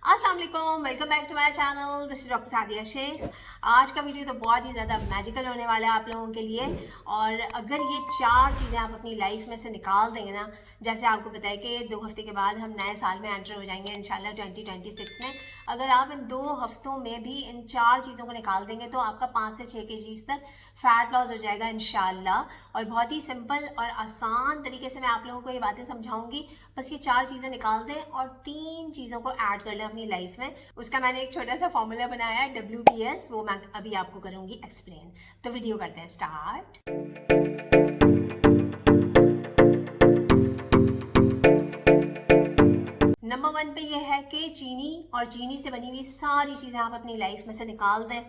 अस्सलाम वालेकुम, welcome back to my channel. This is doctor Sadia Shaikh. आज का वीडियो तो बहुत ही ज़्यादा मैजिकल होने वाला है आप लोगों के लिए। और अगर ये चार चीज़ें आप अपनी लाइफ में से निकाल देंगे ना, जैसे आपको पता है कि 2 हफ्ते के बाद हम नए साल में एंटर हो जाएंगे इंशाल्लाह 2026 में। अगर आप इन 2 हफ्तों में भी इन चार चीज़ों को निकाल देंगे तो आपका 5 से 6 kg तक फैट लॉस हो जाएगा इंशाल्लाह। और बहुत ही सिंपल और आसान तरीके से मैं आप लोगों को ये बातें समझाऊंगी। बस ये चार चीज़ें निकाल दें और 3 चीज़ों को ऐड कर लें अपनी लाइफ में। उसका मैंने एक छोटा सा फॉर्मूला बनाया है WPS, वो मैं अभी आपको करूंगी एक्सप्लेन। तो वीडियो करते हैं स्टार्ट। नंबर 1 पे ये है कि चीनी और चीनी से बनी हुई सारी चीज़ें आप अपनी लाइफ में से निकाल दें,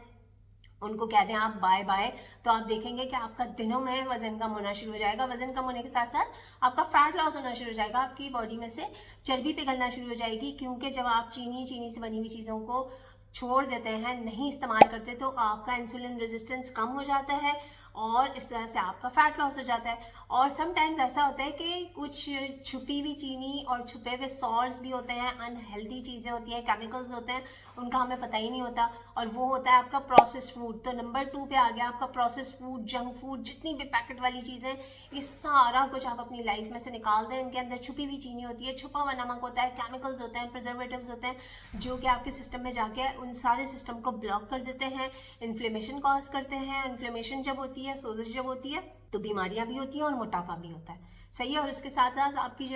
उनको कहते हैं आप बाय बाय। तो आप देखेंगे कि आपका दिनों में वजन कम होना शुरू हो जाएगा। वजन कम होने के साथ साथ आपका फैट लॉस होना शुरू हो जाएगा, आपकी बॉडी में से चर्बी पिघलना शुरू हो जाएगी। क्योंकि जब आप चीनी से बनी हुई चीज़ों को छोड़ देते हैं, नहीं इस्तेमाल करते, तो आपका इंसुलिन रेजिस्टेंस कम हो जाता है और इस तरह से आपका फैट लॉस हो जाता है। और समटाइम्स ऐसा होता है कि कुछ छुपी हुई चीनी और छुपे हुए सॉल्ट्स भी होते हैं, अनहेल्दी चीज़ें होती हैं, केमिकल्स होते हैं, उनका हमें पता ही नहीं होता, और वो होता है आपका प्रोसेस्ड फूड। तो नंबर 2 पे आ गया आपका प्रोसेस्ड फूड, जंक फूड, जितनी भी पैकेट वाली चीज़ें, ये सारा कुछ आप अपनी लाइफ में से निकाल दें। इनके अंदर छुपी हुई चीनी होती है, छुपा हुआ नमक होता है, केमिकल्स होते हैं, प्रिजर्वेटिव्स होते हैं, जो कि आपके सिस्टम में जाके उन सारे सिस्टम को ब्लॉक कर देते हैं, इन्फ्लेमेशन कॉज करते हैं। इन्फ्लेमेशन जब होती है, सोजिश जब होती है, तो बीमारियां भी होती हैं और मोटापा भी होता है। सही है। और उसके साथ साथ आपकी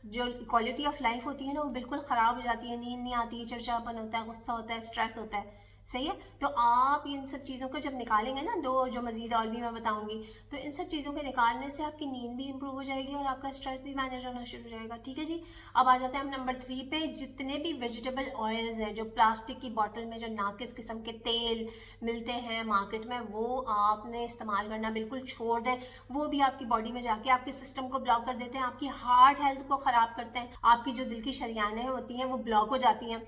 जो क्वालिटी ऑफ लाइफ होती है ना, वो बिल्कुल ख़राब हो जाती है। नींद नहीं आती, चिड़चिड़ापन होता है, गुस्सा होता है, स्ट्रेस होता है। सही है। तो आप इन सब चीज़ों को जब निकालेंगे ना, दो जो मजीद और भी मैं बताऊंगी, तो इन सब चीज़ों के निकालने से आपकी नींद भी इंप्रूव हो जाएगी और आपका स्ट्रेस भी मैनेज होना शुरू हो जाएगा। ठीक है जी। अब आ जाते हैं हम नंबर 3 पे। जितने भी वेजिटेबल ऑयल्स हैं, जो प्लास्टिक की बॉटल में जो नाकिस किस्म के तेल मिलते हैं मार्केट में, वो आपने इस्तेमाल करना बिल्कुल छोड़ दें। वो भी आपकी बॉडी में जाके आपके सिस्टम को ब्लॉक कर देते हैं, आपकी हार्ट हेल्थ को ख़राब करते हैं, आपकी जो दिल की शरियानें होती हैं वो ब्लॉक हो जाती हैं,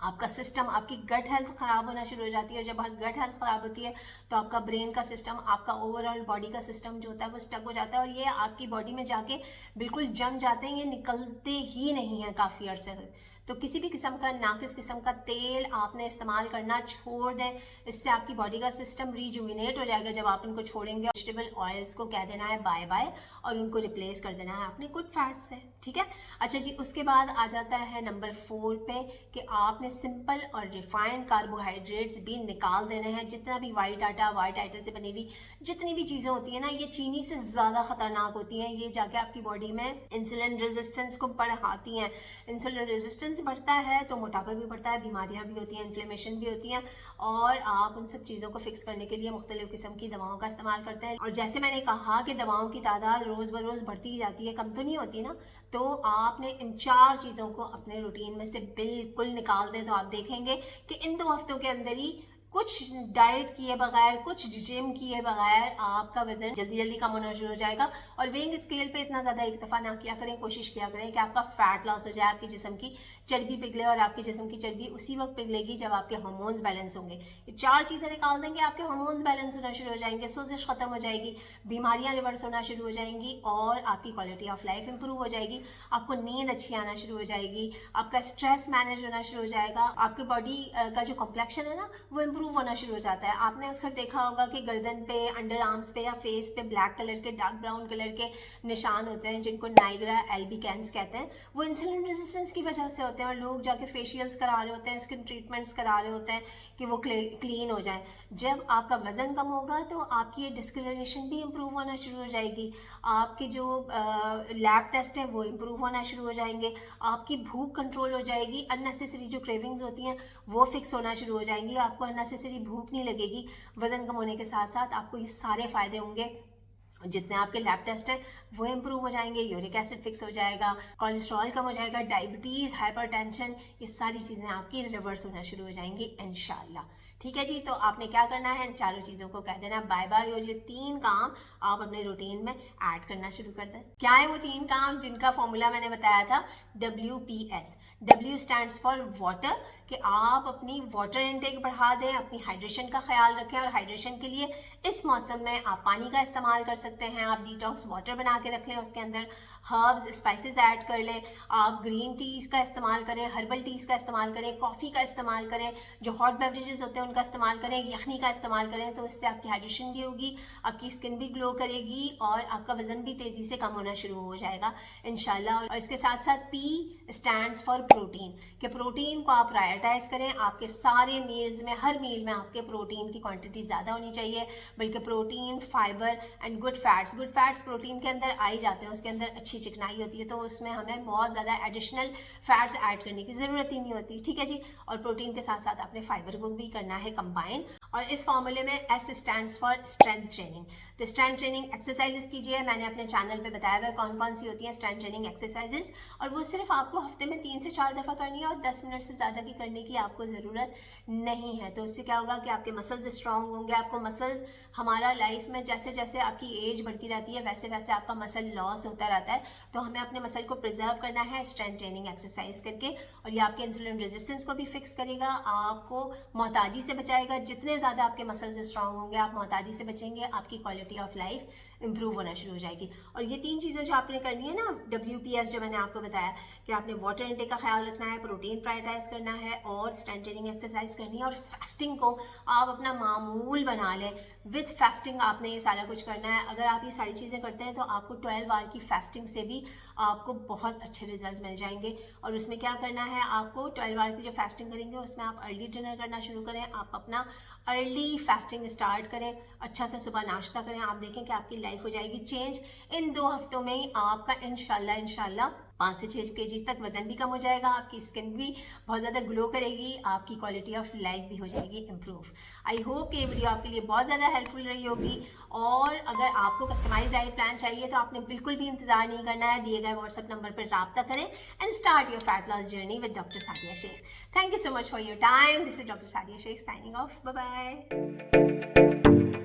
आपका सिस्टम, आपकी गट हेल्थ खराब होना शुरू हो जाती है। जब गट हेल्थ खराब होती है तो आपका ब्रेन का सिस्टम, आपका ओवरऑल बॉडी का सिस्टम जो होता है वो स्टक हो जाता है, और ये आपकी बॉडी में जाके बिल्कुल जम जाते हैं, ये निकलते ही नहीं है काफ़ी अरसे तक। तो किसी भी किस्म का नाकिस किस्म का तेल आपने इस्तेमाल करना छोड़ दें। इससे आपकी बॉडी का सिस्टम रिजुविनेट हो जाएगा जब आप इनको छोड़ेंगे। वेजिटेबल ऑयल्स को कह देना है बाय बाय और उनको रिप्लेस कर देना है अपने गुड फैट्स से। ठीक है। अच्छा जी, उसके बाद आ जाता है नंबर 4 पे कि आपने सिंपल और रिफाइंड कार्बोहाइड्रेट्स भी निकाल देने हैं। जितना भी वाइट आटा से बनी हुई जितनी भी चीज़ें होती हैं ना, ये चीनी से ज़्यादा खतरनाक होती हैं। ये जाके आपकी बॉडी में इंसुलिन रेजिस्टेंस को बढ़ाती हैं। इंसुलिन रेजिस्टेंस बढ़ता है तो मोटापा भी बढ़ता है, बीमारियां भी होती हैं, इन्फ्लेमेशन भी होती हैं, और आप उन सब चीज़ों को फिक्स करने के लिए मुख्तलिफ किस्म की दवाओं का इस्तेमाल करते हैं। और जैसे मैंने कहा कि दवाओं की तादाद रोज़ ब रोज़ बढ़ती ही जाती है, कम तो नहीं होती ना। तो आपने इन चार चीज़ों को अपने रूटीन में से बिल्कुल निकाल दें, तो आप देखेंगे कि इन 2 हफ्तों के अंदर ही कुछ डाइट किए बगैर, कुछ जिम किए बगैर आपका वजन जल्दी जल्दी कम होना शुरू हो जाएगा। और वेइंग स्केल पे इतना ज़्यादा एक दफ़ा ना किया करें, कोशिश किया करें कि आपका फैट लॉस हो जाए, आपके जिस्म की चर्बी पिघले, और आपके जिस्म की चर्बी उसी वक्त पिघलेगी जब आपके हार्मोन्स बैलेंस होंगे। ये चार चीज़ें निकाल देंगे, आपके हार्मोन्स बैलेंस होना शुरू हो जाएंगे, सोजिश खत्म हो जाएगी, बीमारियां रिवर्स होना शुरू हो जाएंगी, और आपकी क्वालिटी ऑफ लाइफ इंप्रूव हो जाएगी, आपको नींद अच्छी आना शुरू हो जाएगी, आपका स्ट्रेस मैनेज होना शुरू हो जाएगा, आपके बॉडी का जो कॉम्प्लेक्शन है ना वो इंप्रूव होना शुरू हो जाता है। आपने अक्सर देखा होगा कि गर्दन पे, अंडर आर्म्स पे या फेस पे ब्लैक कलर के, डार्क ब्राउन कलर के निशान होते हैं, जिनको नाइग्रा एल्बिकैंस कहते हैं। वो इंसुलिन रेजिस्टेंस की वजह से होते हैं, और लोग जाके फेशियल्स करा रहे होते हैं, स्किन ट्रीटमेंट्स करा रहे होते हैं कि वो क्लीन हो जाए। जब आपका वजन कम होगा तो आपकी ये डिस्कलरेशन भी इंप्रूव होना शुरू हो जाएगी, आपके जो लैब टेस्ट है वो इंप्रूव होना शुरू हो जाएंगे, आपकी भूख कंट्रोल हो जाएगी, अननेसेसरी जो क्रेविंग्स होती हैं वो फिक्स होना शुरू हो जाएंगी, आपको अननेसेसरी भूख नहीं लगेगी। वजन कम होने के साथ साथ आपको ये सारे फायदे होंगे। जितने आपके लैब टेस्ट हैं वो इंप्रूव हो जाएंगे, यूरिक एसिड फिक्स हो जाएगा, कोलेस्ट्रॉल कम हो जाएगा, डायबिटीज़, हाइपरटेंशन, ये सारी चीज़ें आपकी रिवर्स होना शुरू हो जाएंगी इंशाल्लाह। ठीक है जी। तो आपने क्या करना है, इन चारों चीज़ों को कह देना बाय बाय, और ये 3 काम आप अपने रूटीन में ऐड करना शुरू कर दें। क्या है वो 3 काम जिनका फॉर्मूला मैंने बताया था? WPS। W stands for water, कि आप अपनी वाटर इनटेक बढ़ा दें, अपनी हाइड्रेशन का ख्याल रखें। और हाइड्रेशन के लिए इस मौसम में आप पानी का इस्तेमाल कर सकते हैं, आप डिटॉक्स वाटर बना के रख लें, उसके अंदर हर्ब्स स्पाइसेस ऐड कर लें, आप ग्रीन टीज़ का इस्तेमाल करें, हर्बल टीज़ का इस्तेमाल करें, कॉफ़ी का इस्तेमाल करें, जो हॉट बेवरेजेस होते हैं उनका इस्तेमाल करें, यखनी का इस्तेमाल करें। तो इससे आपकी हाइड्रेशन भी होगी, आपकी स्किन भी ग्लो करेगी और आपका वजन भी तेज़ी से कम होना शुरू हो जाएगा इंशाल्लाह। और इसके साथ साथ P स्टैंड्स फॉर प्रोटीन, कि प्रोटीन को आप प्रायोरिटाइज करें। आपके सारे मील्स में, हर मील में आपके प्रोटीन की क्वांटिटी ज़्यादा होनी चाहिए, बल्कि protein, fibre and good fats protein के अंदर आ ही जाते हैं, उसके अंदर अच्छी चिकनाई होती है, तो उसमें हमें बहुत ज़्यादा एडिशनल फैट्स ऐड करने की ज़रूरत ही नहीं होती, ठीक है जी। और प्रोटीन के साथ साथ आपने फाइबर को भी करना है कंबाइन। और इस फॉर्मूले में S stands for strength training, तो स्ट्रेंथ ट्रेनिंग एक्सरसाइजेस कीजिए। मैंने अपने चैनल पे बताया हुआ है कौन कौन सी होती हैं स्ट्रेंथ ट्रेनिंग एक्सरसाइजेस, और वो सिर्फ आपको हफ्ते में 3 से 4 दफ़ा करनी है और 10 मिनट से ज़्यादा की करने की आपको ज़रूरत नहीं है। तो इससे क्या होगा कि आपके मसल्स स्ट्रांग होंगे। आपको मसल्स, हमारा लाइफ में जैसे जैसे आपकी एज बढ़ती रहती है वैसे वैसे आपका मसल लॉस होता रहता है, तो हमें अपने मसल को प्रिजर्व करना है स्ट्रेंथ ट्रेनिंग एक्सरसाइज करके। और ये आपके इंसुलिन रेजिस्टेंस को भी फिक्स करेगा, आपको मोहताजी से बचाएगा। जितने ज़्यादा आपके मसल्स स्ट्रांग होंगे, आप मोहताजी से बचेंगे, आपकी क्वालिटी ऑफ लाइफ इंप्रूव होना शुरू हो जाएगी। और ये 3 चीज़ें जो आपने करनी है ना, WPS जो मैंने आपको बताया, कि आपने वाटर इनटेक का ख्याल रखना है, प्रोटीन प्रायोरिटाइज करना है और स्ट्रेंथ ट्रेनिंग एक्सरसाइज करनी है। और फास्टिंग को आप अपना मामूल बना लें, विद फास्टिंग आपने ये सारा कुछ करना है। अगर आप ये सारी चीज़ें करते हैं तो आपको 12 आवर की फास्टिंग से भी आपको बहुत अच्छे रिजल्ट मिल जाएंगे। और उसमें क्या करना है, आपको 12 आवर की जो फास्टिंग करेंगे उसमें आप अर्ली डिनर करना शुरू करें, आप अपना अर्ली फास्टिंग स्टार्ट करें, अच्छा सा सुबह नाश्ता करें। आप देखें कि आपकी लाइफ हो जाएगी चेंज। इन 2 हफ्तों में ही आपका इंशाल्लाह 5 से 6 kg तक वजन भी कम हो जाएगा, आपकी स्किन भी बहुत ज़्यादा ग्लो करेगी, आपकी क्वालिटी ऑफ लाइफ भी हो जाएगी इम्प्रूव। आई होप कि ये वीडियो आपके लिए बहुत ज़्यादा हेल्पफुल रही होगी। और अगर आपको कस्टमाइज्ड डाइट प्लान चाहिए तो आपने बिल्कुल भी इंतजार नहीं करना है, दिए गए व्हाट्सएप नंबर पर रब्ता करें and start your fat loss journey with doctor Sadia Shaikh. Thank you so much for your time. This is doctor Sadia Shaikh signing off. Bye bye.